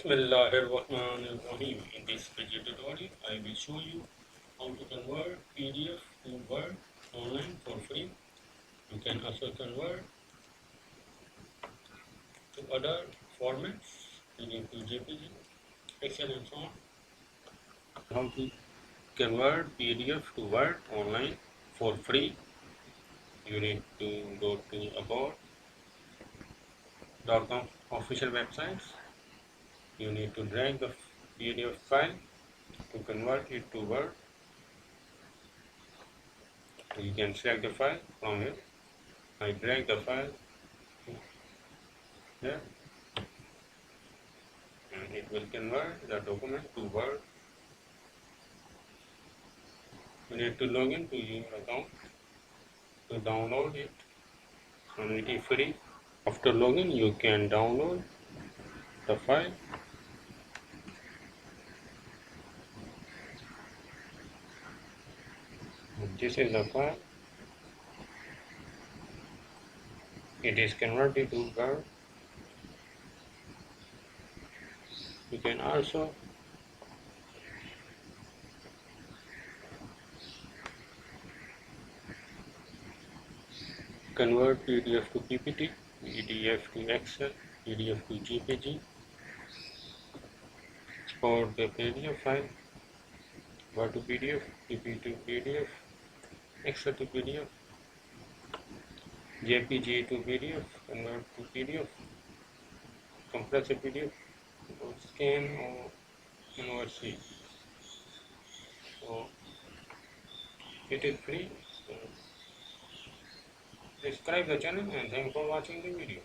Bismillahirrahmanirrahim. In this video tutorial, I will show you how to convert PDF to Word online for free. You can also convert to other formats, PDF to JPG, Excel and so on. How to convert PDF to Word online for free? You need to go to about.com official websites. You need to drag the PDF file to convert it to Word. You can select the file from here. I drag the file here and it will convert the document to Word. You need to log in to your account to download it, and it is free. After login, you can download the file. This is the file. It is converted to Word. You can also convert PDF to PPT, PDF to Excel, PDF to JPG, export the PDF file, Word to PDF, PPT to PDF, Excel to PDF, JPG to PDF, convert to PDF, compress a PDF, or scan or convert. So it is free. So subscribe the channel and thanks for watching the video.